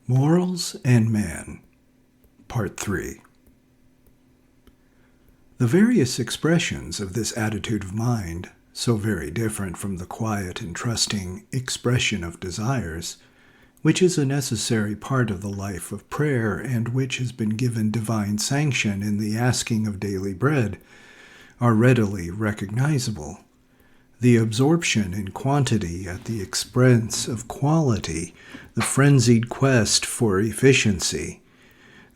Morals and Man, Part 3. The various expressions of this attitude of mind, so very different from the quiet and trusting expression of desires, which is a necessary part of the life of prayer and which has been given divine sanction in the asking of daily bread, are readily recognizable. The absorption in quantity at the expense of quality, the frenzied quest for efficiency,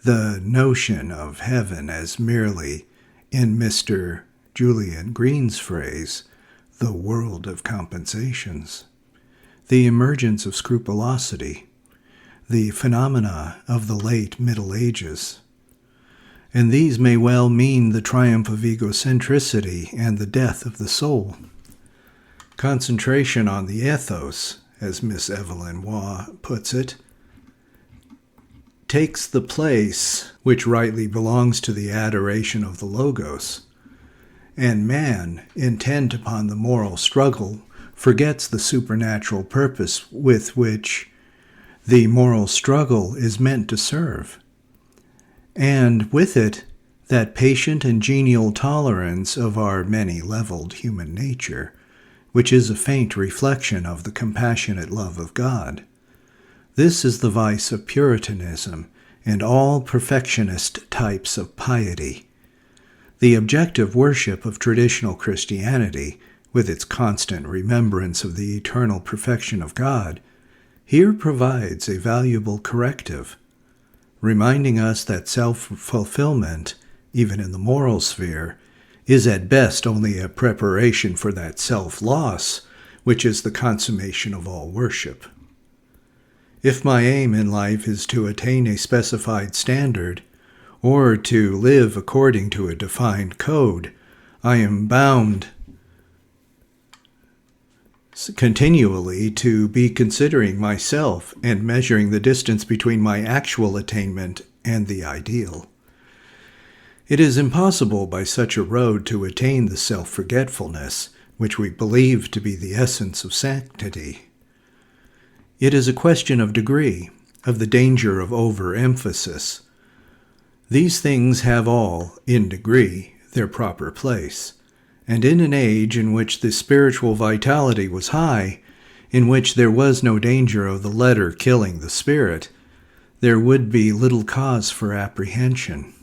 the notion of heaven as merely, in Mr. Julian Green's phrase, the world of compensations, the emergence of scrupulosity, the phenomena of the late Middle Ages. And these may well mean the triumph of egocentricity and the death of the soul. Concentration on the ethos, as Miss Evelyn Waugh puts it, takes the place which rightly belongs to the adoration of the Logos, and man, intent upon the moral struggle, forgets the supernatural purpose with which the moral struggle is meant to serve, and with it that patient and genial tolerance of our many-leveled human nature, which is a faint reflection of the compassionate love of God. This is the vice of Puritanism and all perfectionist types of piety. The objective worship of traditional Christianity, with its constant remembrance of the eternal perfection of God, here provides a valuable corrective, reminding us that self-fulfillment, even in the moral sphere, is at best only a preparation for that self-loss, which is the consummation of all worship. If my aim in life is to attain a specified standard, or to live according to a defined code, I am bound continually to be considering myself and measuring the distance between my actual attainment and the ideal. It is impossible by such a road to attain the self-forgetfulness which we believe to be the essence of sanctity. It is a question of degree, of the danger of overemphasis. These things have all, in degree, their proper place, and in an age in which the spiritual vitality was high, in which there was no danger of the letter killing the spirit, there would be little cause for apprehension.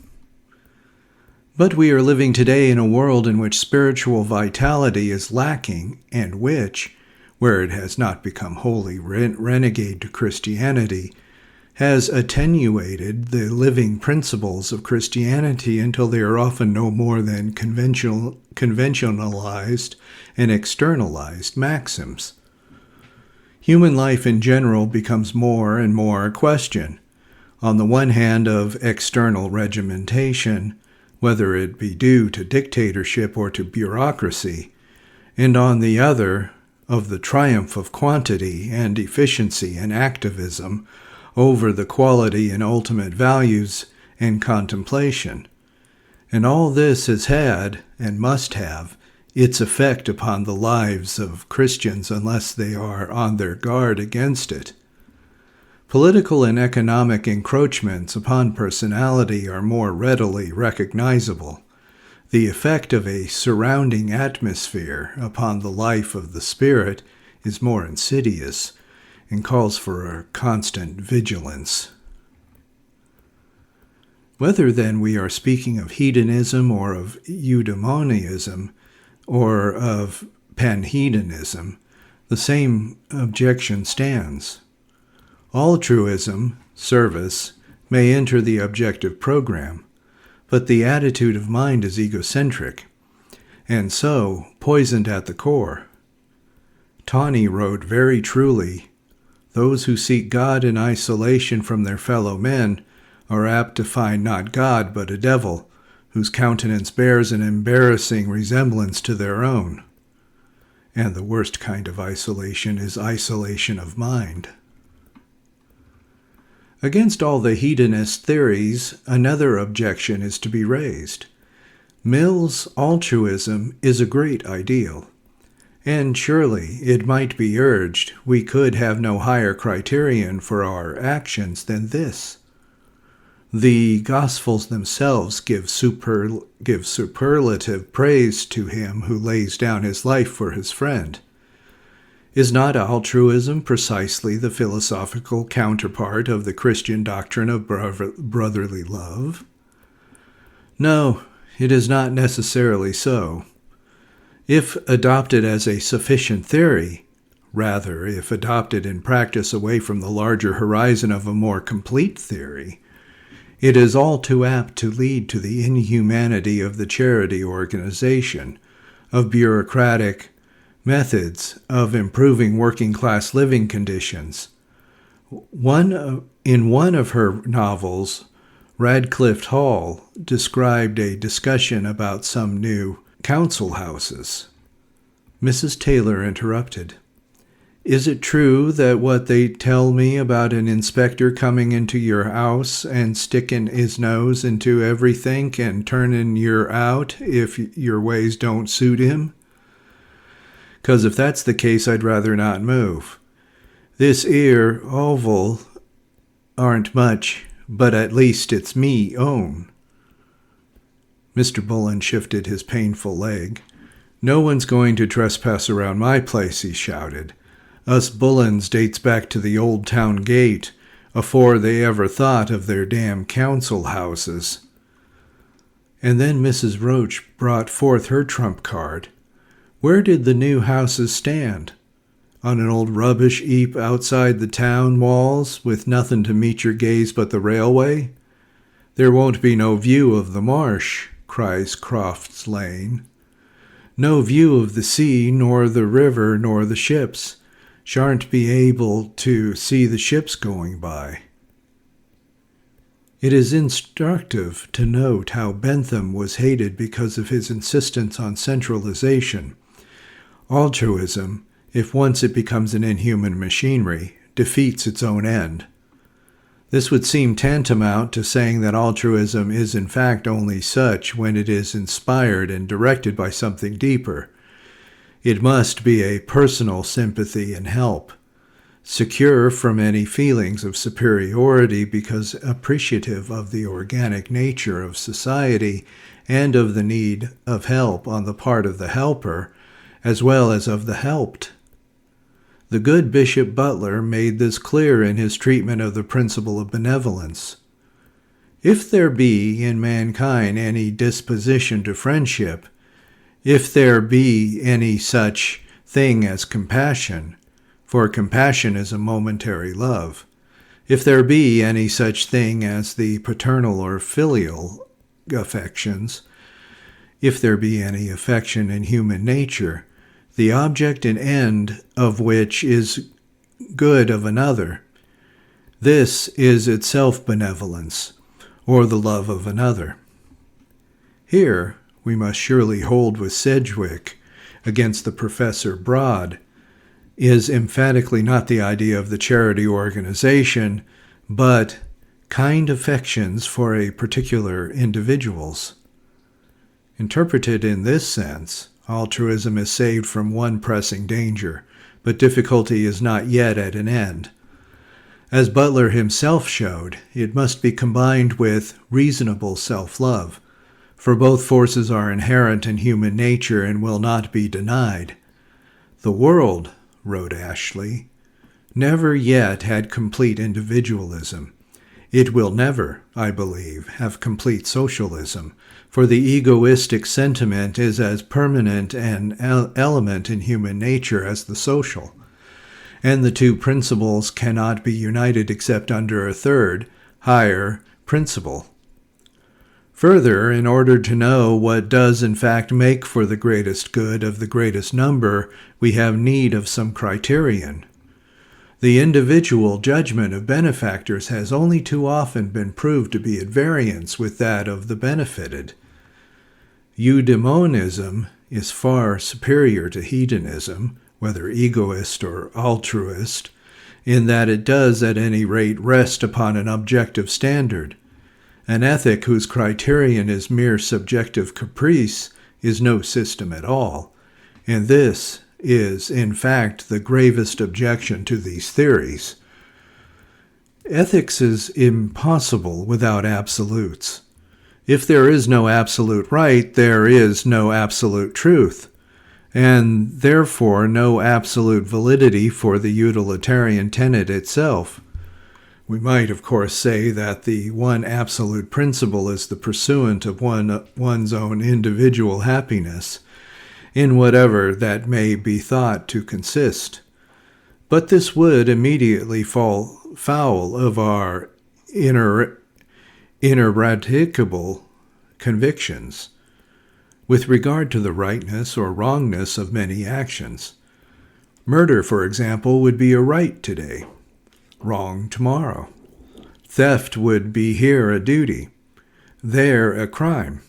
But we are living today in a world in which spiritual vitality is lacking and which, where it has not become wholly renegade to Christianity, has attenuated the living principles of Christianity until they are often no more than conventionalized and externalized maxims. Human life in general becomes more and more a question, on the one hand of external regimentation, whether it be due to dictatorship or to bureaucracy, and on the other, of the triumph of quantity and efficiency and activism over the quality and ultimate values and contemplation. And all this has had, and must have, its effect upon the lives of Christians unless they are on their guard against it. Political and economic encroachments upon personality are more readily recognizable. The effect of a surrounding atmosphere upon the life of the spirit is more insidious and calls for a constant vigilance. Whether then we are speaking of hedonism or of eudaimonism or of panhedonism, the same objection stands. Altruism, service, may enter the objective program, but the attitude of mind is egocentric, and so poisoned at the core. Tawney wrote very truly, "Those who seek God in isolation from their fellow men are apt to find not God but a devil, whose countenance bears an embarrassing resemblance to their own." And the worst kind of isolation is isolation of mind. Against all the hedonist theories, another objection is to be raised. Mill's altruism is a great ideal, And surely it might be urged we could have no higher criterion for our actions than this. The Gospels themselves give superlative praise to him who lays down his life for his friend. Is not altruism precisely the philosophical counterpart of the Christian doctrine of brotherly love? No, it is not necessarily so. If adopted as a sufficient theory, rather, if adopted in practice away from the larger horizon of a more complete theory, it is all too apt to lead to the inhumanity of the charity organization, of bureaucratic methods of improving working-class living conditions. In one of her novels, Radcliffe Hall described a discussion about some new council houses. Mrs. Taylor interrupted. Is it true that what they tell me about an inspector coming into your house and sticking his nose into everything and turning you out if your ways don't suit him? 'Cause if that's the case, I'd rather not move. This 'ere oval aren't much, but at least it's me own. Mr. Bullen shifted his painful leg. No one's going to trespass around my place, he shouted. Us Bullens dates back to the old town gate, afore they ever thought of their damn council houses. And then Mrs. Roach brought forth her trump card. Where did the new houses stand? On an old rubbish heap outside the town walls, with nothing to meet your gaze but the railway? There won't be no view of the marsh, cries Crofts Lane. No view of the sea, nor the river, nor the ships. Shan't be able to see the ships going by. It is instructive to note how Bentham was hated because of his insistence on centralization. Altruism, if once it becomes an inhuman machinery, defeats its own end. This would seem tantamount to saying that altruism is in fact only such when it is inspired and directed by something deeper. It must be a personal sympathy and help, secure from any feelings of superiority because appreciative of the organic nature of society and of the need of help on the part of the helper, as well as of the helped. The good Bishop Butler made this clear in his treatment of the principle of benevolence. If there be in mankind any disposition to friendship, if there be any such thing as compassion, for compassion is a momentary love, if there be any such thing as the paternal or filial affections, if there be any affection in human nature, the object and end of which is good of another. This is itself benevolence, or the love of another. Here we must surely hold with Sedgwick against the Professor Broad, is emphatically not the idea of the charity organization, but kind affections for a particular individuals. Interpreted in this sense, altruism is saved from one pressing danger, but difficulty is not yet at an end. As Butler himself showed, it must be combined with reasonable self-love, for both forces are inherent in human nature and will not be denied. The world, wrote Ashley, never yet had complete individualism. It will never, I believe, have complete socialism, for the egoistic sentiment is as permanent an element in human nature as the social, and the two principles cannot be united except under a third, higher principle. Further, in order to know what does in fact make for the greatest good of the greatest number, we have need of some criterion. The individual judgment of benefactors has only too often been proved to be at variance with that of the benefited. Eudaimonism is far superior to hedonism, whether egoist or altruist, in that it does at any rate rest upon an objective standard. An ethic whose criterion is mere subjective caprice is no system at all, and this is, in fact, the gravest objection to these theories. Ethics is impossible without absolutes. If there is no absolute right, there is no absolute truth, and therefore no absolute validity for the utilitarian tenet itself. We might, of course, say that the one absolute principle is the pursuit of one's own individual happiness, in whatever that may be thought to consist. But this would immediately fall foul of our ineradicable convictions with regard to the rightness or wrongness of many actions. Murder, for example, would be a right today, wrong tomorrow. Theft would be here a duty, there a crime.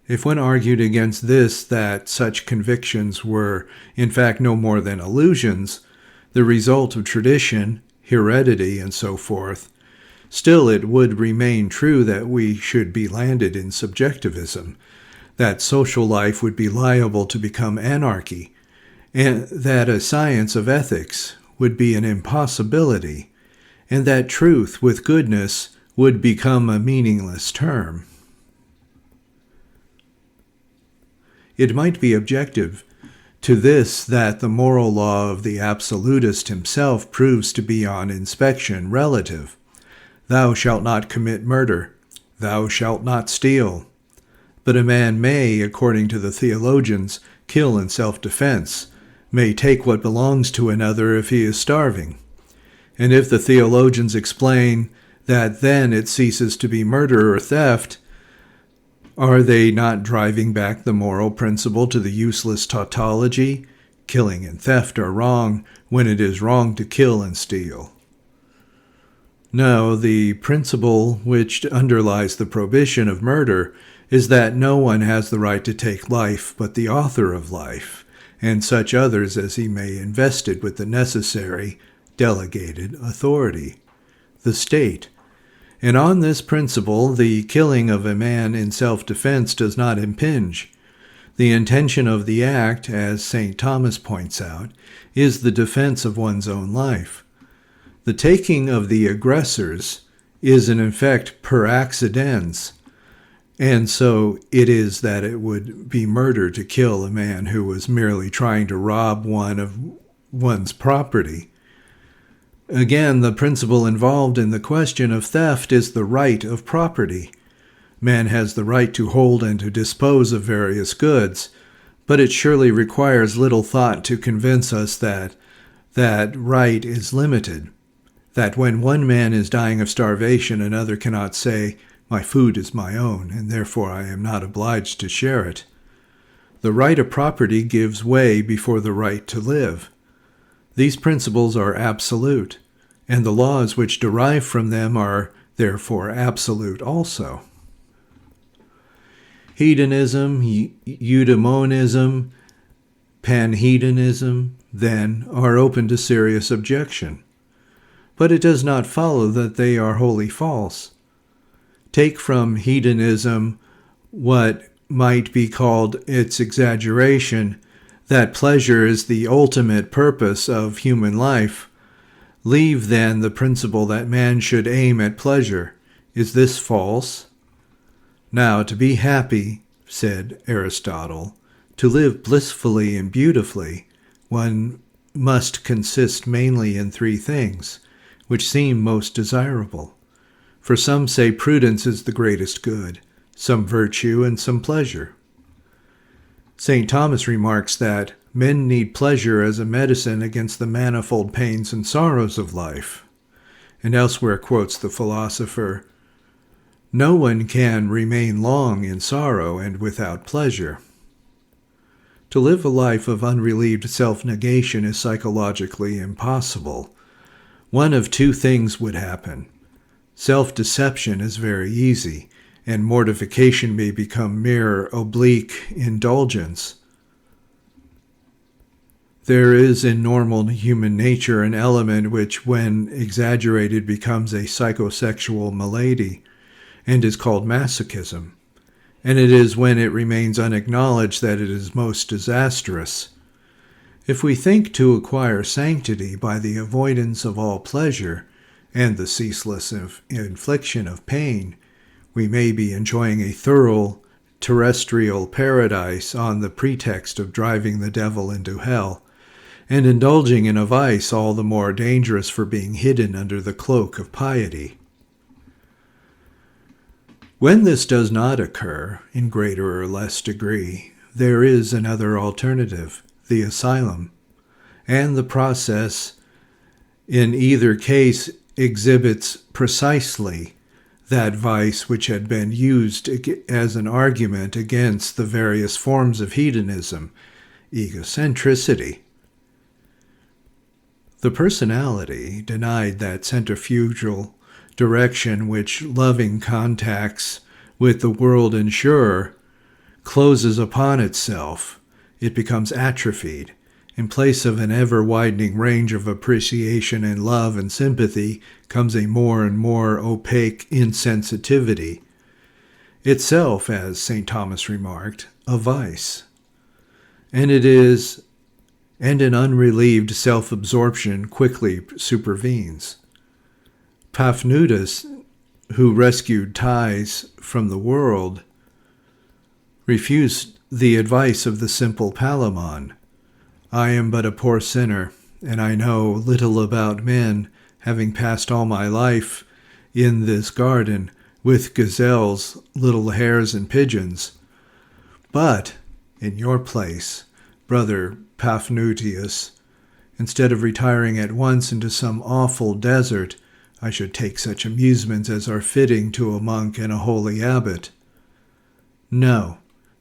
If one argued against this, that such convictions were in fact no more than illusions, the result of tradition, heredity, and so forth, still it would remain true that we should be landed in subjectivism, that social life would be liable to become anarchy, and that a science of ethics would be an impossibility, and that truth with goodness would become a meaningless term. It might be objective to this that the moral law of the absolutist himself proves to be on inspection relative. Thou shalt not commit murder. Thou shalt not steal. But a man may, according to the theologians, kill in self-defense, may take what belongs to another if he is starving. And if the theologians explain that then it ceases to be murder or theft, are they not driving back the moral principle to the useless tautology? Killing and theft are wrong when it is wrong to kill and steal. No, the principle which underlies the prohibition of murder is that no one has the right to take life but the author of life, and such others as he may invested with the necessary delegated authority, the state. And on this principle, the killing of a man in self-defense does not impinge. The intention of the act, as St. Thomas points out, is the defense of one's own life. The taking of the aggressors is in effect per accidens, and so it is that it would be murder to kill a man who was merely trying to rob one of one's property. Again, the principle involved in the question of theft is the right of property. Man has the right to hold and to dispose of various goods, but it surely requires little thought to convince us that that right is limited, that when one man is dying of starvation, another cannot say, "My food is my own, and therefore I am not obliged to share it." The right of property gives way before the right to live. These principles are absolute, and the laws which derive from them are therefore absolute also. Hedonism, eudaimonism, panhedonism, then, are open to serious objection. But it does not follow that they are wholly false. Take from hedonism what might be called its exaggeration, that pleasure is the ultimate purpose of human life. Leave then the principle that man should aim at pleasure. Is this false? Now, to be happy, said Aristotle, to live blissfully and beautifully, one must consist mainly in three things, which seem most desirable. For some say prudence is the greatest good, some virtue, and some pleasure. St. Thomas remarks that men need pleasure as a medicine against the manifold pains and sorrows of life, and elsewhere quotes the philosopher, "No one can remain long in sorrow and without pleasure." To live a life of unrelieved self-negation is psychologically impossible. One of two things would happen. Self-deception is very easy, and mortification may become mere oblique indulgence. There is in normal human nature an element which, when exaggerated, becomes a psychosexual malady, and is called masochism. And it is when it remains unacknowledged that it is most disastrous. If we think to acquire sanctity by the avoidance of all pleasure and the ceaseless infliction of pain, we may be enjoying a thorough terrestrial paradise on the pretext of driving the devil into hell, and indulging in a vice all the more dangerous for being hidden under the cloak of piety. When this does not occur, in greater or less degree, there is another alternative, the asylum, and the process in either case exhibits precisely that vice which had been used as an argument against the various forms of hedonism, egocentricity. The personality, denied that centrifugal direction which loving contacts with the world ensure, closes upon itself. It becomes atrophied. In place of an ever-widening range of appreciation and love and sympathy comes a more and more opaque insensitivity, itself, as St. Thomas remarked, a vice. And an unrelieved self-absorption quickly supervenes. Paphnutius, who rescued Thais from the world, refused the advice of the simple Palemon. I am but a poor sinner, and I know little about men, having passed all my life in this garden with gazelles, little hares, and pigeons. But, in your place, brother Paphnutius, instead of retiring at once into some awful desert, I should take such amusements as are fitting to a monk and a holy abbot. No,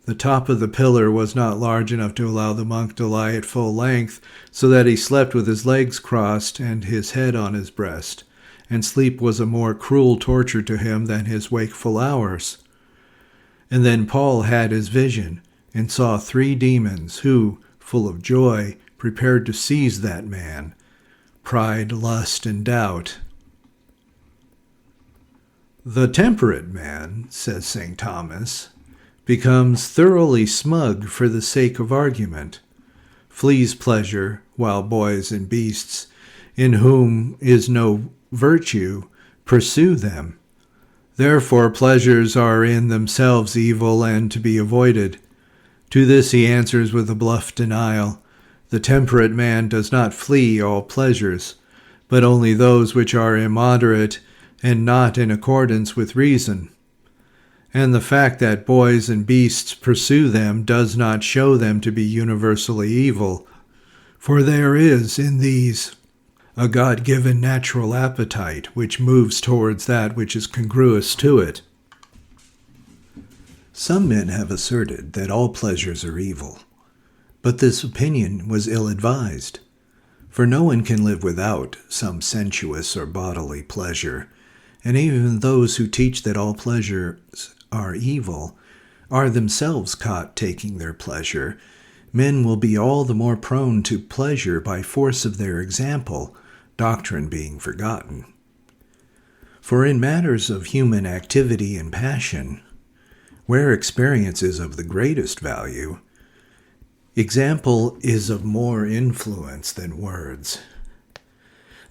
the top of the pillar was not large enough to allow the monk to lie at full length, so that he slept with his legs crossed and his head on his breast, and sleep was a more cruel torture to him than his wakeful hours. And then Paul had his vision, and saw 3 demons who, full of joy, prepared to seize that man: pride, lust, and doubt. The temperate man, says St. Thomas, becomes thoroughly smug for the sake of argument, flees pleasure, while boys and beasts, in whom is no virtue, pursue them. Therefore pleasures are in themselves evil and to be avoided. To this he answers with a bluff denial. The temperate man does not flee all pleasures, but only those which are immoderate and not in accordance with reason. And the fact that boys and beasts pursue them does not show them to be universally evil, for there is in these a God-given natural appetite which moves towards that which is congruous to it. Some men have asserted that all pleasures are evil, but this opinion was ill-advised, for no one can live without some sensuous or bodily pleasure, and even those who teach that all pleasures are evil are themselves caught taking their pleasure. Men will be all the more prone to pleasure by force of their example, doctrine being forgotten. For in matters of human activity and passion, where experience is of the greatest value, example is of more influence than words.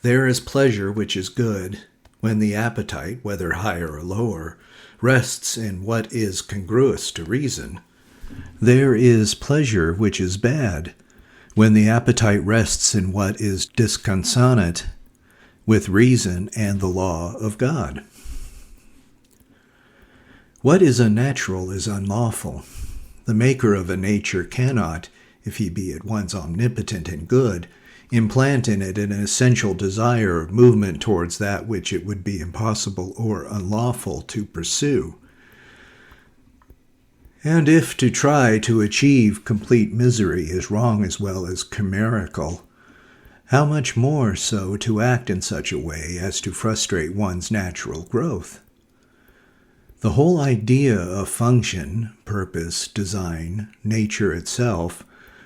There is pleasure which is good, when the appetite, whether higher or lower, rests in what is congruous to reason. There is pleasure which is bad, when the appetite rests in what is disconsonant with reason and the law of God. What is unnatural is unlawful. The maker of a nature cannot, if he be at once omnipotent and good, implant in it an essential desire of movement towards that which it would be impossible or unlawful to pursue. And if to try to achieve complete misery is wrong as well as chimerical, how much more so to act in such a way as to frustrate one's natural growth? The whole idea of function, purpose, design, nature itself,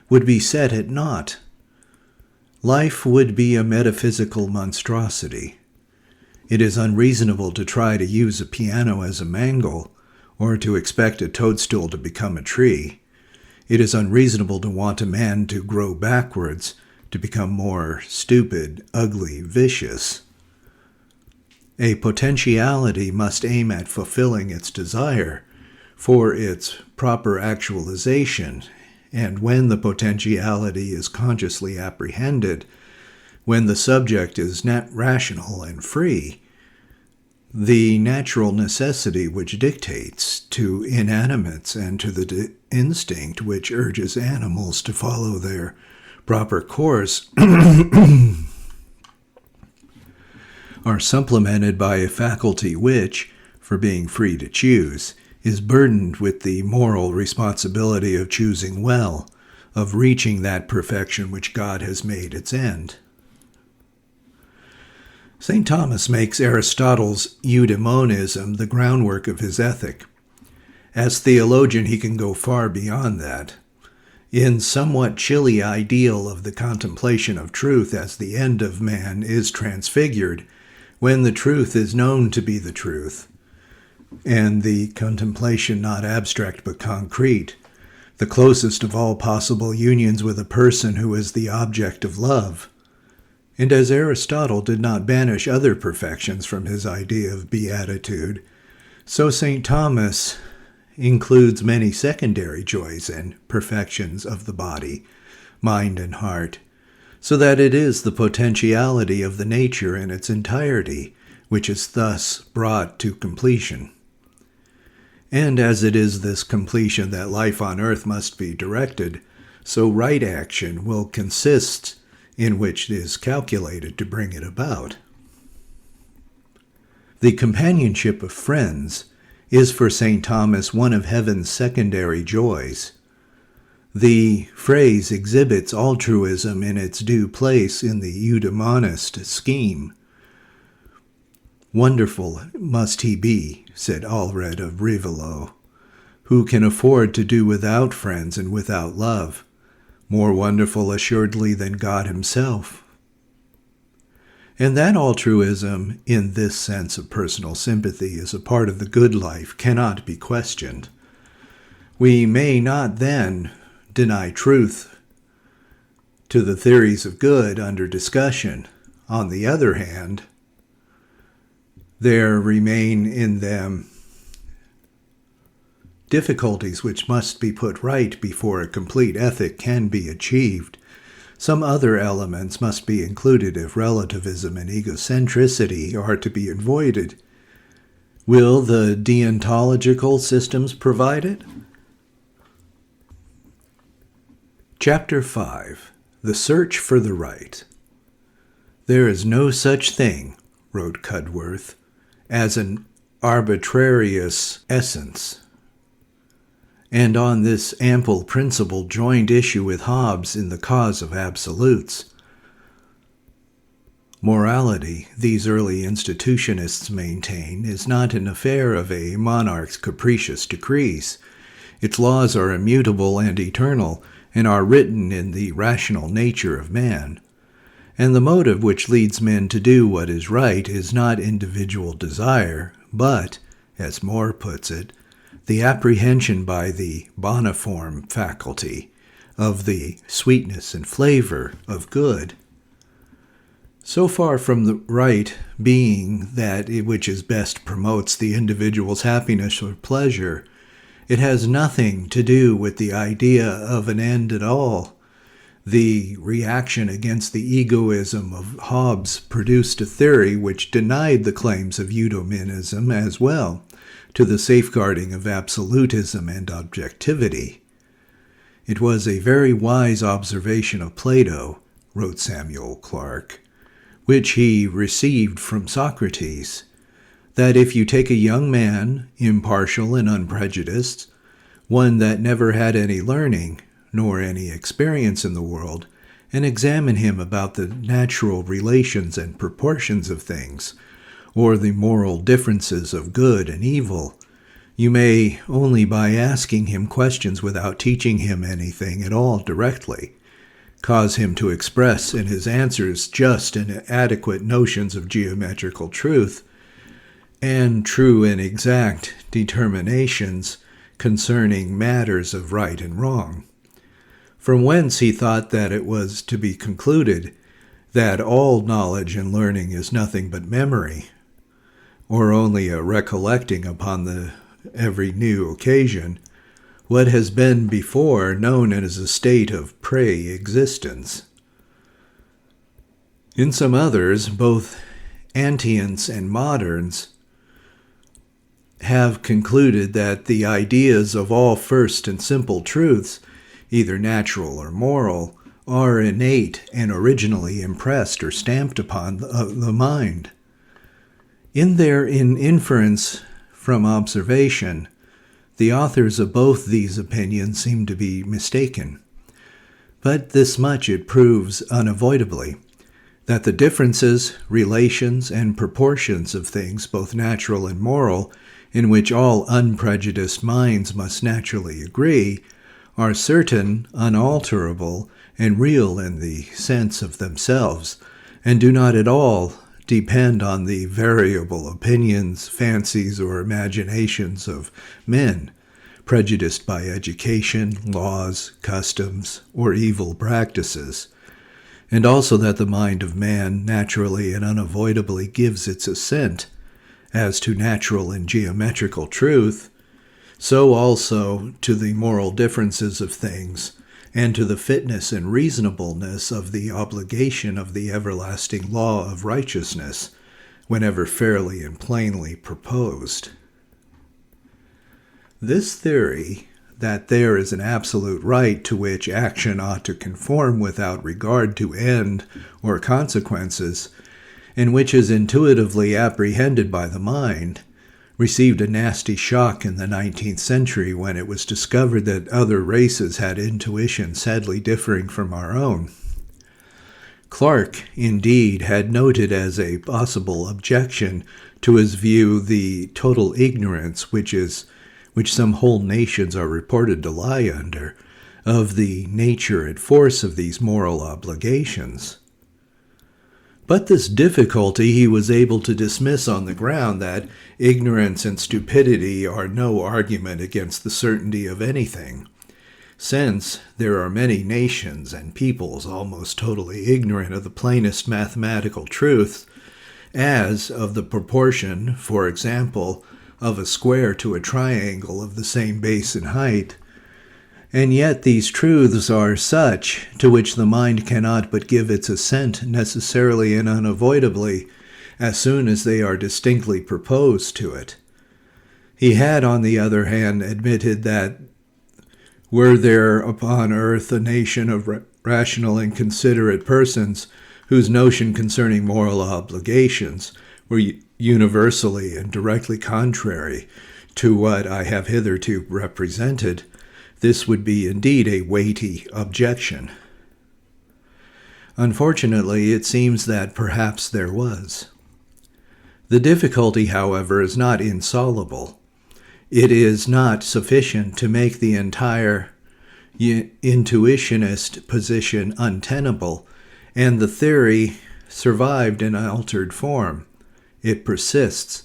would be set at naught. Life would be a metaphysical monstrosity. It is unreasonable to try to use a piano as a mangle, or to expect a toadstool to become a tree. It is unreasonable to want a man to grow backwards, to become more stupid, ugly, vicious. A potentiality must aim at fulfilling its desire for its proper actualization, and when the potentiality is consciously apprehended, when the subject is rational and free, the natural necessity which dictates to inanimates and to the instinct which urges animals to follow their proper course are supplemented by a faculty which, for being free to choose, is burdened with the moral responsibility of choosing well, of reaching that perfection which God has made its end. St. Thomas makes Aristotle's eudaimonism the groundwork of his ethic. As theologian, he can go far beyond that. In somewhat chilly ideal of the contemplation of truth as the end of man is transfigured, when the truth is known to be the truth, and the contemplation not abstract but concrete, the closest of all possible unions with a person who is the object of love. And as Aristotle did not banish other perfections from his idea of beatitude, so St. Thomas includes many secondary joys and perfections of the body, mind, and heart, so that it is the potentiality of the nature in its entirety which is thus brought to completion. And as it is this completion that life on earth must be directed, so right action will consist in which it is calculated to bring it about. The companionship of friends is for St. Thomas one of heaven's secondary joys. The phrase exhibits altruism in its due place in the eudaimonist scheme. Wonderful must he be, said Allred of Rivolo, who can afford to do without friends and without love, more wonderful assuredly than God himself. And that altruism, in this sense of personal sympathy, is a part of the good life cannot be questioned. We may not then deny truth to the theories of good under discussion. On the other hand, there remain in them difficulties which must be put right before a complete ethic can be achieved. Some other elements must be included if relativism and egocentricity are to be avoided. Will the deontological systems provide it? Chapter 5. The Search for the Right. There is no such thing, wrote Cudworth, as an arbitrarious essence. And on this ample principle joined issue with Hobbes in the cause of absolutes. Morality, these early institutionists maintain, is not an affair of a monarch's capricious decrees. Its laws are immutable and eternal, and are written in the rational nature of man. And the motive which leads men to do what is right is not individual desire, but, as More puts it, the apprehension by the boniform faculty of the sweetness and flavor of good. So far from the right being that which is best promotes the individual's happiness or pleasure, it has nothing to do with the idea of an end at all. The reaction against the egoism of Hobbes produced a theory which denied the claims of eudaimonism as well, to the safeguarding of absolutism and objectivity. It was a very wise observation of Plato, wrote Samuel Clarke, which he received from Socrates, that if you take a young man, impartial and unprejudiced, one that never had any learning, nor any experience in the world, and examine him about the natural relations and proportions of things, or the moral differences of good and evil, you may, only by asking him questions without teaching him anything at all directly, cause him to express in his answers just and adequate notions of geometrical truth, and true and exact determinations concerning matters of right and wrong. from whence he thought that it was to be concluded that all knowledge and learning is nothing but memory, or only a recollecting upon every new occasion what has been before known as a state of pre-existence. In some others, both antients and moderns have concluded that the ideas of all first and simple truths, either natural or moral, are innate and originally impressed or stamped upon the mind. In their inference from observation, the authors of both these opinions seem to be mistaken. But this much it proves unavoidably, that the differences, relations, and proportions of things, both natural and moral, in which all unprejudiced minds must naturally agree, are certain, unalterable, and real in the sense of themselves, and do not at all depend on the variable opinions, fancies, or imaginations of men, prejudiced by education, laws, customs, or evil practices, and also that the mind of man naturally and unavoidably gives its assent as to natural and geometrical truth, so also to the moral differences of things, and to the fitness and reasonableness of the obligation of the everlasting law of righteousness, whenever fairly and plainly proposed. This theory, that there is an absolute right to which action ought to conform without regard to end or consequences, and which is intuitively apprehended by the mind, received a nasty shock in the 19th century when it was discovered that other races had intuition sadly differing from our own. Clarke, indeed, had noted as a possible objection to his view the total ignorance which some whole nations are reported to lie under, of the nature and force of these moral obligations. But this difficulty he was able to dismiss on the ground that ignorance and stupidity are no argument against the certainty of anything, since there are many nations and peoples almost totally ignorant of the plainest mathematical truths, as of the proportion, for example, of a square to a triangle of the same base and height, and yet these truths are such to which the mind cannot but give its assent necessarily and unavoidably as soon as they are distinctly proposed to it. He had, on the other hand, admitted that were there upon earth a nation of rational and considerate persons whose notion concerning moral obligations were universally and directly contrary to what I have hitherto represented, this would be indeed a weighty objection. Unfortunately, it seems that perhaps there was. The difficulty, however, is not insoluble. It is not sufficient to make the entire intuitionist position untenable, and the theory survived in altered form. It persists.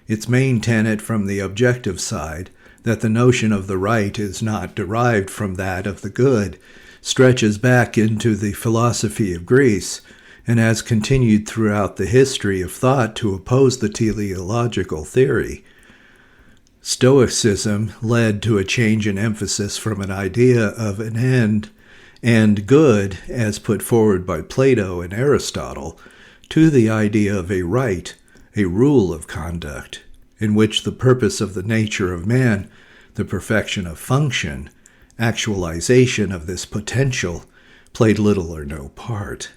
Its main tenet from the objective side, that the notion of the right is not derived from that of the good, stretches back into the philosophy of Greece, and has continued throughout the history of thought to oppose the teleological theory. Stoicism led to a change in emphasis from an idea of an end and good, as put forward by Plato and Aristotle, to the idea of a right, a rule of conduct, in which the purpose of the nature of man, the perfection of function, actualization of this potential, played little or no part.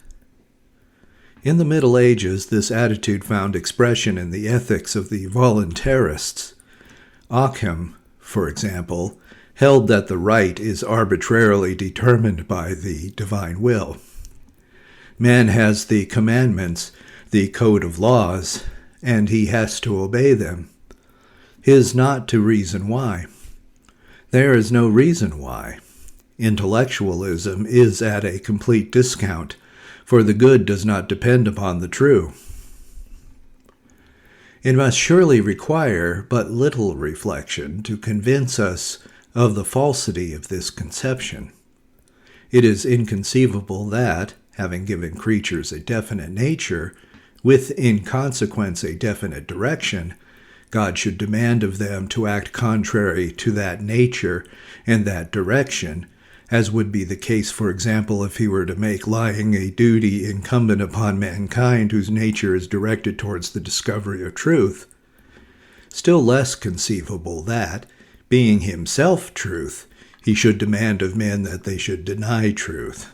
In the Middle Ages, this attitude found expression in the ethics of the voluntarists. Occam, for example, held that the right is arbitrarily determined by the divine will. Man has the commandments, the code of laws, and he has to obey them. His not to reason why. There is no reason why. Intellectualism is at a complete discount, for the good does not depend upon the true. It must surely require but little reflection to convince us of the falsity of this conception. It is inconceivable that, having given creatures a definite nature, with in consequence a definite direction, God should demand of them to act contrary to that nature and that direction, as would be the case, for example, if he were to make lying a duty incumbent upon mankind whose nature is directed towards the discovery of truth. Still less conceivable that, being himself truth, he should demand of men that they should deny truth.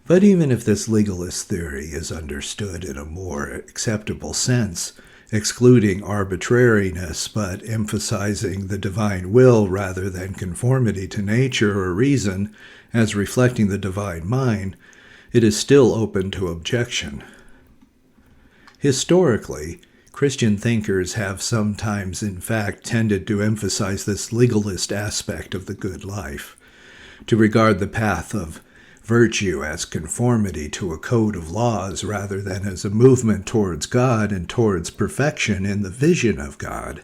But even if this legalist theory is understood in a more acceptable sense, excluding arbitrariness but emphasizing the divine will rather than conformity to nature or reason as reflecting the divine mind, it is still open to objection. Historically, Christian thinkers have sometimes, in fact, tended to emphasize this legalist aspect of the good life, to regard the path of virtue as conformity to a code of laws rather than as a movement towards God and towards perfection in the vision of God.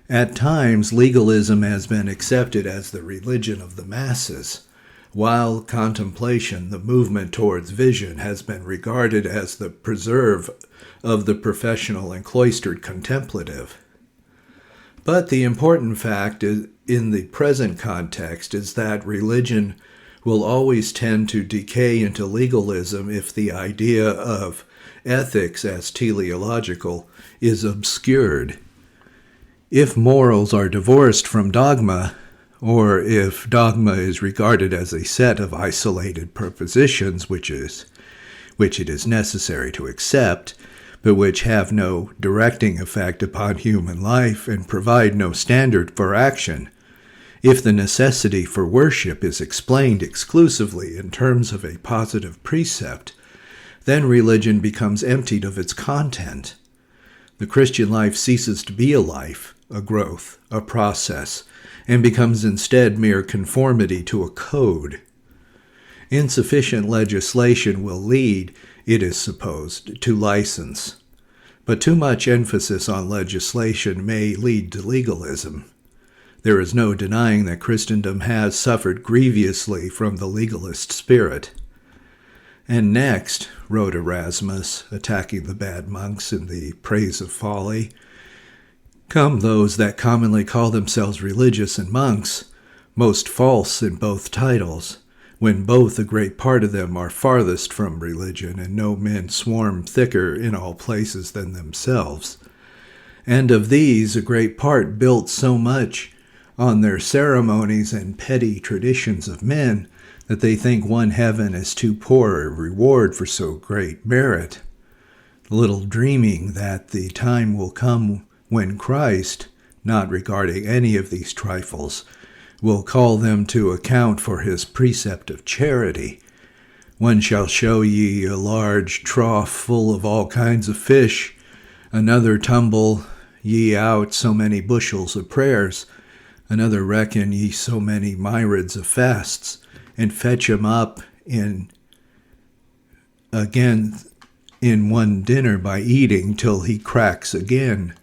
At times, legalism has been accepted as the religion of the masses, while contemplation, the movement towards vision, has been regarded as the preserve of the professional and cloistered contemplative. But the important fact in the present context is that religion will always tend to decay into legalism if the idea of ethics as teleological is obscured. If morals are divorced from dogma, or if dogma is regarded as a set of isolated propositions which it is necessary to accept, but which have no directing effect upon human life and provide no standard for action, if the necessity for worship is explained exclusively in terms of a positive precept, then religion becomes emptied of its content. The Christian life ceases to be a life, a growth, a process, and becomes instead mere conformity to a code. Insufficient legislation will lead, it is supposed, to license, but too much emphasis on legislation may lead to legalism. There is no denying that Christendom has suffered grievously from the legalist spirit. And next, wrote Erasmus, attacking the bad monks in the Praise of Folly, come those that commonly call themselves religious and monks, most false in both titles, when both a great part of them are farthest from religion, and no men swarm thicker in all places than themselves. And of these a great part built so much on their ceremonies and petty traditions of men, that they think one heaven is too poor a reward for so great merit, little dreaming that the time will come when Christ, not regarding any of these trifles, will call them to account for his precept of charity. One shall show ye a large trough full of all kinds of fish, another tumble ye out so many bushels of prayers, another reckon ye so many myriads of fasts, and fetch 'em up again in one dinner by eating till he cracks again.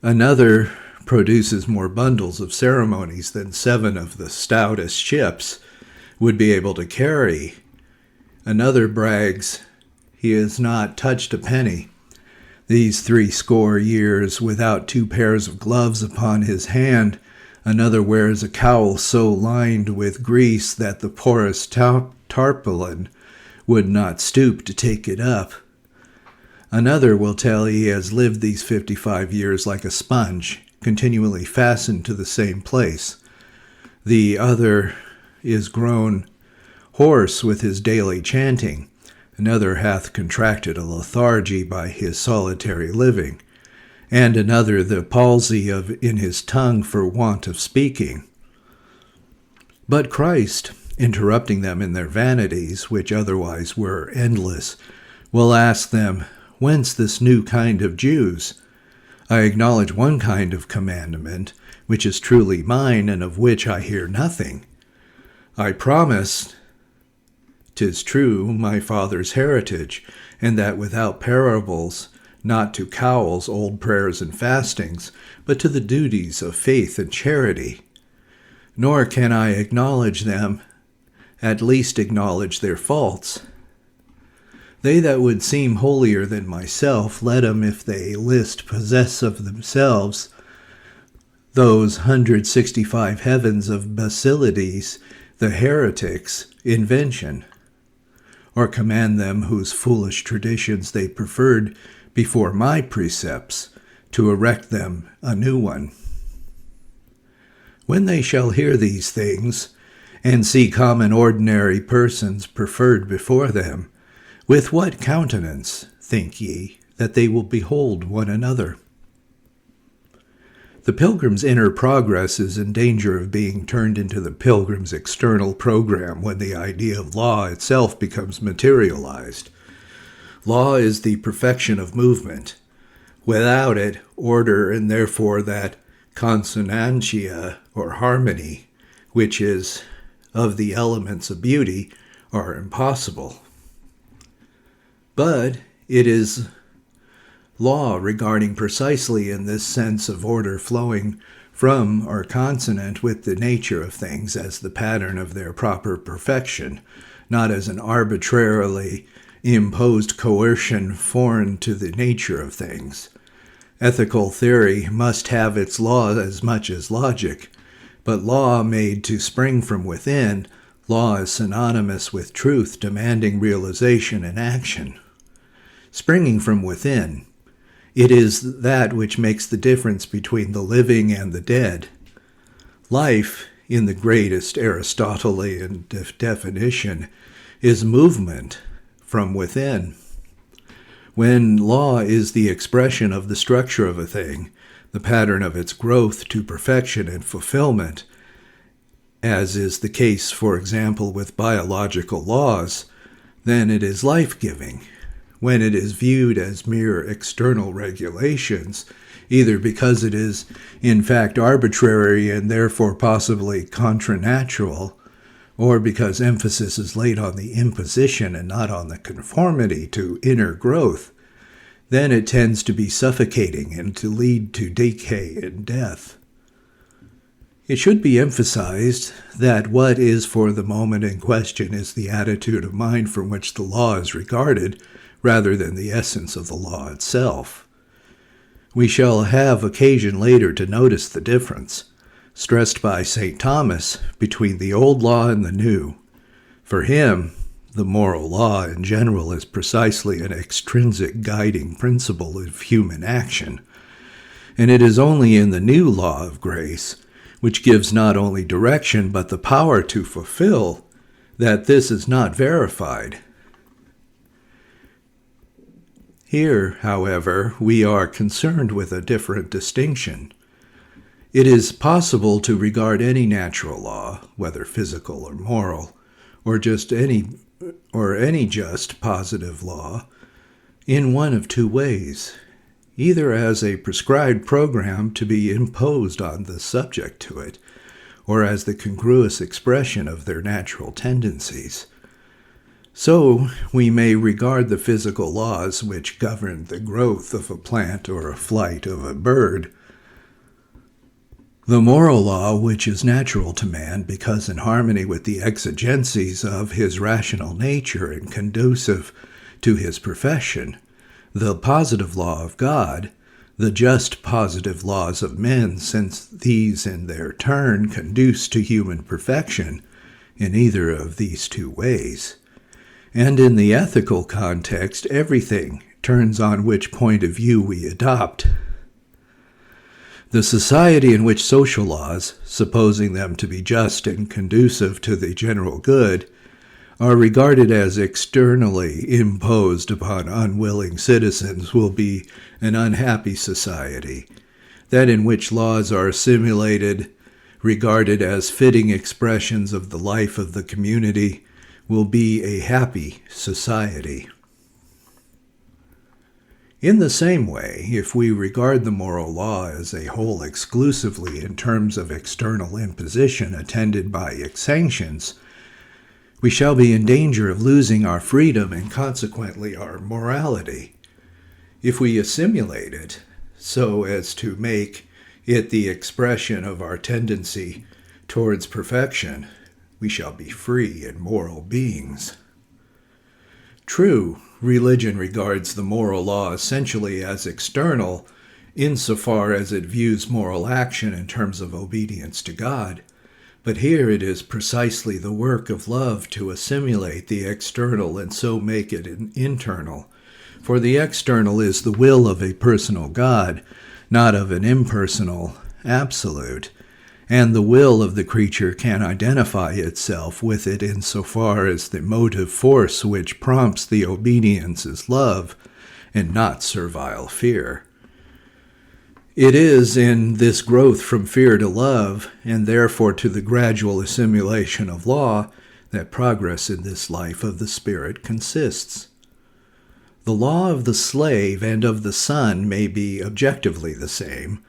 Another produces more bundles of ceremonies than 7 of the stoutest ships would be able to carry. Another brags he has not touched a penny these 60 years without 2 pairs of gloves upon his hand. Another wears a cowl so lined with grease that the poorest tarpaulin would not stoop to take it up. Another will tell he has lived these 55 years like a sponge, continually fastened to the same place. The other is grown hoarse with his daily chanting. Another hath contracted a lethargy by his solitary living, and another the palsy in his tongue for want of speaking. But Christ, interrupting them in their vanities, which otherwise were endless, will ask them, whence this new kind of Jews? I acknowledge one kind of commandment, which is truly mine, and of which I hear nothing. I promised, 'tis true, my father's heritage, and that without parables, not to cowls, old prayers, and fastings, but to the duties of faith and charity. nor can I acknowledge them, at least acknowledge their faults. They that would seem holier than myself, let 'em, if they list, possess of themselves those 165 heavens of Basilides, the heretics' invention, or command them whose foolish traditions they preferred before my precepts, to erect them a new one. When they shall hear these things, and see common ordinary persons preferred before them, with what countenance, think ye, that they will behold one another? The pilgrim's inner progress is in danger of being turned into the pilgrim's external program when the idea of law itself becomes materialized. Law is the perfection of movement. Without it, order and therefore that consonantia or harmony, which is of the elements of beauty, are impossible. But it is law regarding precisely in this sense of order flowing from or consonant with the nature of things as the pattern of their proper perfection, not as an arbitrarily imposed coercion foreign to the nature of things. Ethical theory must have its law as much as logic, but law made to spring from within, law is synonymous with truth demanding realization and action. Springing from within, it is that which makes the difference between the living and the dead. Life, in the greatest Aristotelian definition, is movement from within. When law is the expression of the structure of a thing, the pattern of its growth to perfection and fulfillment, as is the case, for example, with biological laws, then it is life-giving. When it is viewed as mere external regulations, either because it is in fact arbitrary and therefore possibly contranatural, or because emphasis is laid on the imposition and not on the conformity to inner growth, then it tends to be suffocating and to lead to decay and death. It should be emphasized that what is for the moment in question is the attitude of mind from which the law is regarded, rather than the essence of the law itself. We shall have occasion later to notice the difference, stressed by St. Thomas, between the old law and the new. For him, the moral law in general is precisely an extrinsic guiding principle of human action, and it is only in the new law of grace, which gives not only direction but the power to fulfill, that this is not verified. Here, however, we are concerned with a different distinction. It is possible to regard any natural law, whether physical or moral, or any just positive law, in one of two ways, either as a prescribed program to be imposed on the subject to it, or as the congruous expression of their natural tendencies. So we may regard the physical laws which govern the growth of a plant or a flight of a bird, the moral law which is natural to man because in harmony with the exigencies of his rational nature and conducive to his profession, the positive law of God, the just positive laws of men, since these in their turn conduce to human perfection in either of these two ways. And in the ethical context, everything turns on which point of view we adopt. The society in which social laws, supposing them to be just and conducive to the general good, are regarded as externally imposed upon unwilling citizens will be an unhappy society. That in which laws are assimilated, regarded as fitting expressions of the life of the community, will be a happy society. In the same way, if we regard the moral law as a whole exclusively in terms of external imposition attended by sanctions, we shall be in danger of losing our freedom and consequently our morality. If we assimilate it so as to make it the expression of our tendency towards perfection, we shall be free and moral beings. True, religion regards the moral law essentially as external, insofar as it views moral action in terms of obedience to God. But here it is precisely the work of love to assimilate the external and so make it internal. For the external is the will of a personal God, not of an impersonal absolute, and the will of the creature can identify itself with it insofar as the motive force which prompts the obedience is love, and not servile fear. It is in this growth from fear to love, and therefore to the gradual assimilation of law, that progress in this life of the Spirit consists. The law of the slave and of the son may be objectively the same.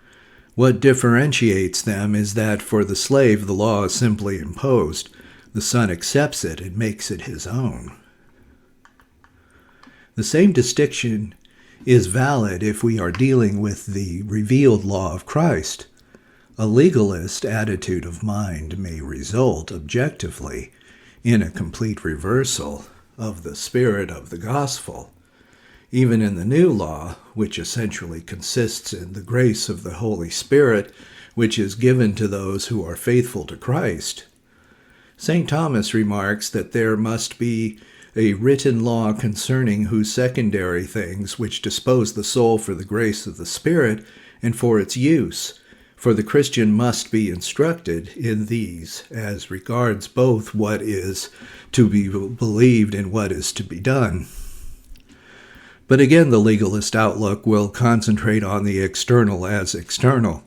What differentiates them is that for the slave the law is simply imposed. The son accepts it and makes it his own. The same distinction is valid if we are dealing with the revealed law of Christ. A legalist attitude of mind may result, objectively, in a complete reversal of the spirit of the gospel. Even in the new law, which essentially consists in the grace of the Holy Spirit, which is given to those who are faithful to Christ. St. Thomas remarks that there must be a written law concerning whose secondary things which dispose the soul for the grace of the Spirit and for its use, for the Christian must be instructed in these as regards both what is to be believed and what is to be done. But again, the legalist outlook will concentrate on the external as external.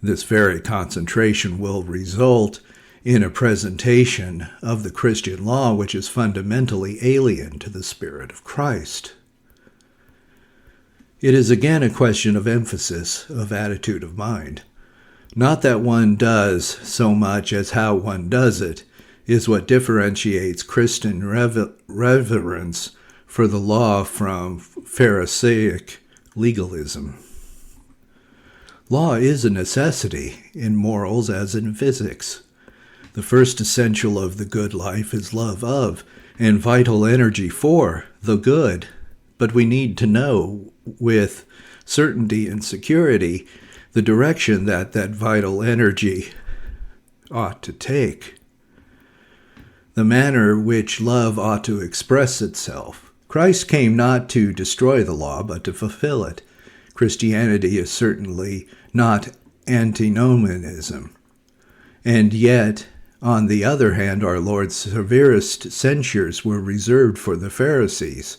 This very concentration will result in a presentation of the Christian law which is fundamentally alien to the Spirit of Christ. It is again a question of emphasis, of attitude of mind. Not that one does so much as how one does it is what differentiates Christian reverence for the law from Pharisaic legalism. Law is a necessity in morals as in physics. The first essential of the good life is love of and vital energy for the good, but we need to know with certainty and security the direction that vital energy ought to take, the manner which love ought to express itself. Christ came not to destroy the law, but to fulfill it. Christianity is certainly not antinomianism, and yet, on the other hand, our Lord's severest censures were reserved for the Pharisees,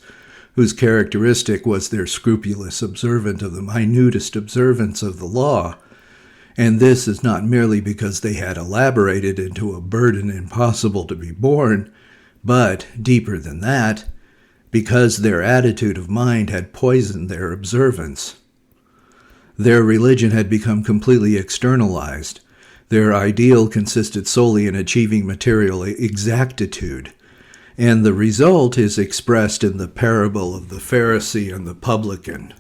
whose characteristic was their scrupulous observance of the minutest observance of the law. And this is not merely because they had elaborated into a burden impossible to be borne, but, deeper than that, because their attitude of mind had poisoned their observance. Their religion had become completely externalized. Their ideal consisted solely in achieving material exactitude, and the result is expressed in the parable of the Pharisee and the publican.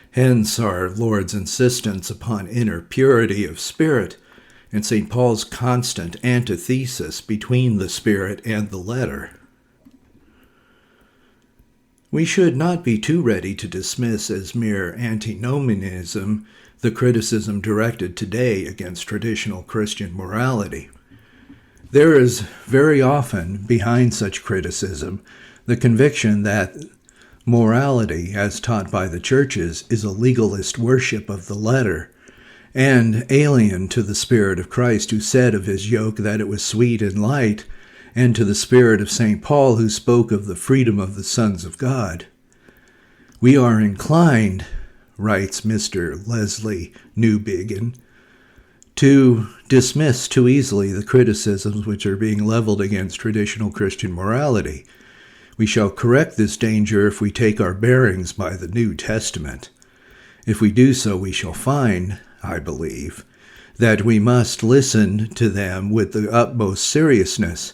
Hence our Lord's insistence upon inner purity of spirit, and St. Paul's constant antithesis between the spirit and the letter. We should not be too ready to dismiss as mere antinomianism the criticism directed today against traditional Christian morality. There is very often behind such criticism the conviction that morality, as taught by the churches, is a legalist worship of the letter, and alien to the Spirit of Christ, who said of his yoke that it was sweet and light, and to the Spirit of St. Paul, who spoke of the freedom of the sons of God. We are inclined, writes Mr. Leslie Newbigin, to dismiss too easily the criticisms which are being leveled against traditional Christian morality. We shall correct this danger if we take our bearings by the New Testament. If we do so, we shall find, I believe, that we must listen to them with the utmost seriousness,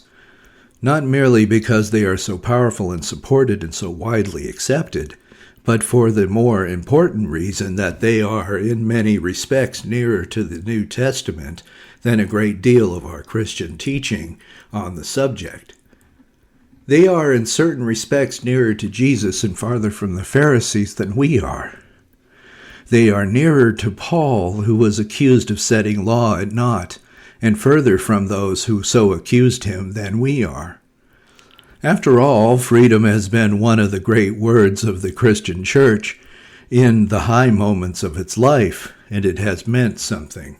not merely because they are so powerful and supported and so widely accepted, but for the more important reason that they are in many respects nearer to the New Testament than a great deal of our Christian teaching on the subject. They are in certain respects nearer to Jesus and farther from the Pharisees than we are. They are nearer to Paul, who was accused of setting law at naught, and further from those who so accused him than we are. After all, freedom has been one of the great words of the Christian church in the high moments of its life, and it has meant something.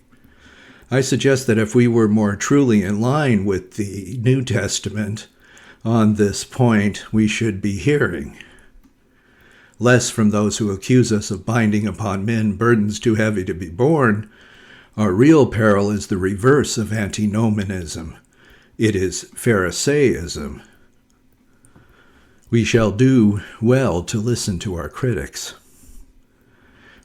I suggest that if we were more truly in line with the New Testament on this point, we should be hearing less from those who accuse us of binding upon men burdens too heavy to be borne. Our real peril is the reverse of antinomianism. It is Pharisaism. We shall do well to listen to our critics.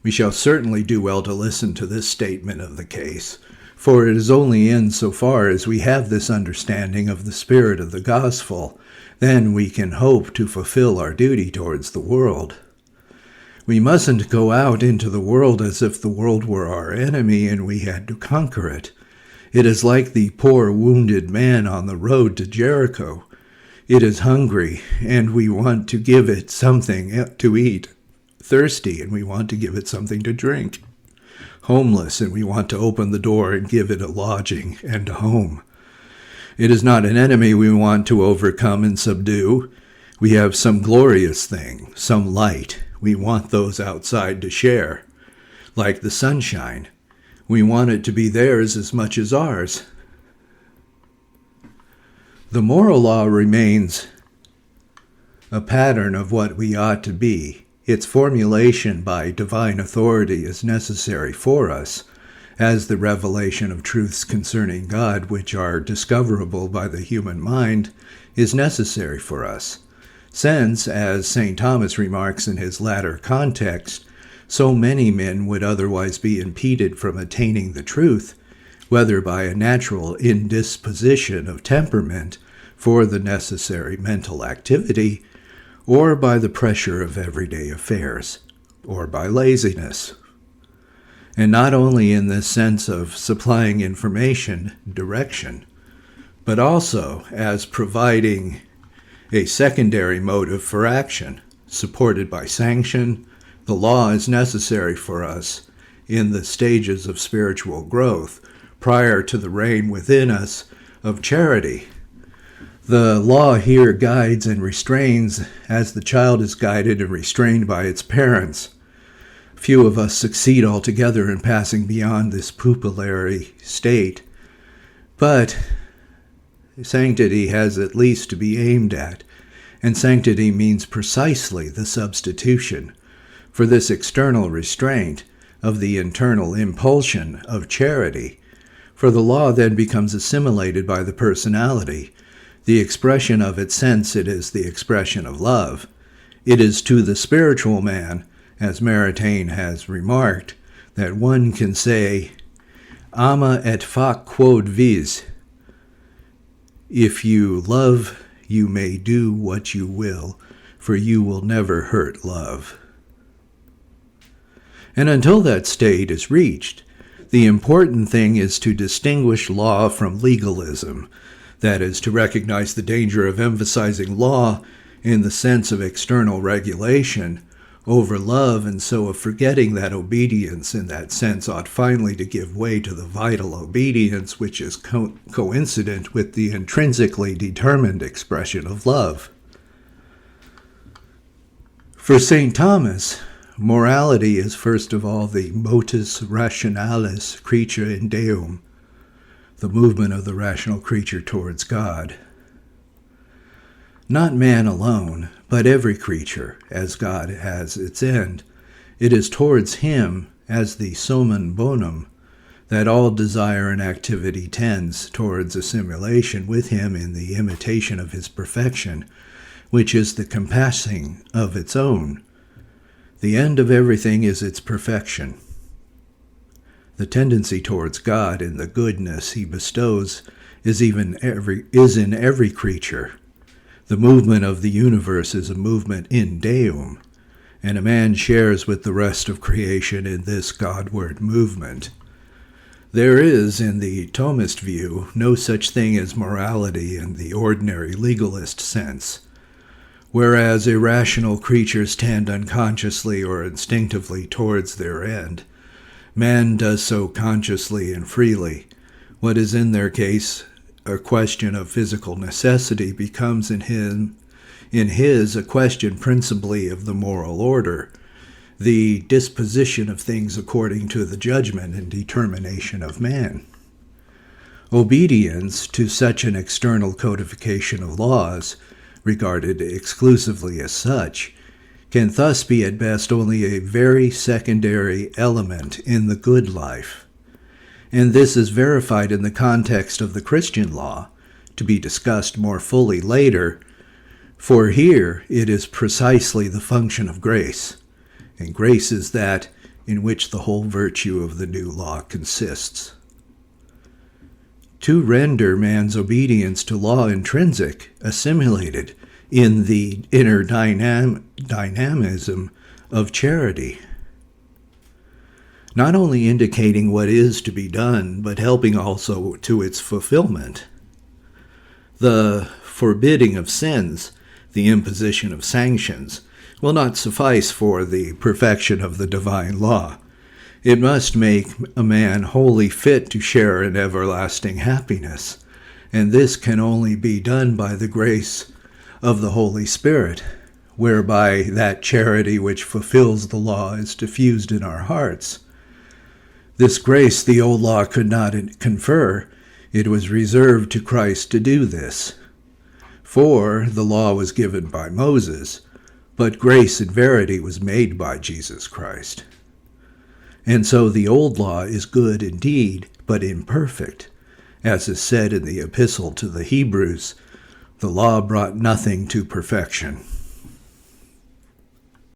We shall certainly do well to listen to this statement of the case, for it is only in so far as we have this understanding of the spirit of the gospel, then we can hope to fulfill our duty towards the world. We mustn't go out into the world as if the world were our enemy and we had to conquer it. It is like the poor wounded man on the road to Jericho. It is hungry, and we want to give it something to eat. Thirsty, and we want to give it something to drink. Homeless, and we want to open the door and give it a lodging and a home. It is not an enemy we want to overcome and subdue. We have some glorious thing, some light. We want those outside to share. Like the sunshine. We want it to be theirs as much as ours. The moral law remains a pattern of what we ought to be. Its formulation by divine authority is necessary for us, as the revelation of truths concerning God, which are discoverable by the human mind, is necessary for us. Since, as St. Thomas remarks in his latter context, so many men would otherwise be impeded from attaining the truth, whether by a natural indisposition of temperament for the necessary mental activity, or by the pressure of everyday affairs, or by laziness. And not only in this sense of supplying information, direction, but also as providing a secondary motive for action, supported by sanction. The law is necessary for us in the stages of spiritual growth, prior to the reign within us of charity. The law here guides and restrains as the child is guided and restrained by its parents. Few of us succeed altogether in passing beyond this pupillary state, but sanctity has at least to be aimed at, and sanctity means precisely the substitution for this external restraint of the internal impulsion of charity, for the law then becomes assimilated by the personality. The expression of it, since it is the expression of love. It is to the spiritual man, as Maritain has remarked, that one can say, ama et fac quod vis. If you love, you may do what you will, for you will never hurt love. And until that state is reached, the important thing is to distinguish law from legalism. That is, to recognize the danger of emphasizing law in the sense of external regulation over love, and so of forgetting that obedience in that sense ought finally to give way to the vital obedience which is coincident with the intrinsically determined expression of love. For St. Thomas, morality is first of all the motus rationalis creature in Deum, the movement of the rational creature towards God. Not man alone, but every creature, as God has its end. It is towards him, as the summum bonum, that all desire and activity tends towards assimilation with him in the imitation of his perfection, which is the compassing of its own. The end of everything is its perfection. The tendency towards God and the goodness he bestows is in every creature. The movement of the universe is a movement in Deum, and a man shares with the rest of creation in this Godward movement. There is, in the Thomist view, no such thing as morality in the ordinary legalist sense. Whereas irrational creatures tend unconsciously or instinctively towards their end, man does so consciously and freely. What is in their case a question of physical necessity becomes in his a question principally of the moral order, the disposition of things according to the judgment and determination of man. Obedience to such an external codification of laws, regarded exclusively as such, can thus be at best only a very secondary element in the good life. And this is verified in the context of the Christian law, to be discussed more fully later, for here it is precisely the function of grace, and grace is that in which the whole virtue of the new law consists. To render man's obedience to law intrinsic, assimilated in the inner dynamism of charity, not only indicating what is to be done, but helping also to its fulfillment. The forbidding of sins, the imposition of sanctions, will not suffice for the perfection of the divine law. It must make a man wholly fit to share in everlasting happiness, and this can only be done by the grace of the Holy Spirit, whereby that charity which fulfills the law is diffused in our hearts. This grace the old law could not confer. It was reserved to Christ to do this. For the law was given by Moses, but grace and verity was made by Jesus Christ. And so the old law is good indeed, but imperfect. As is said in the epistle to the Hebrews, the law brought nothing to perfection.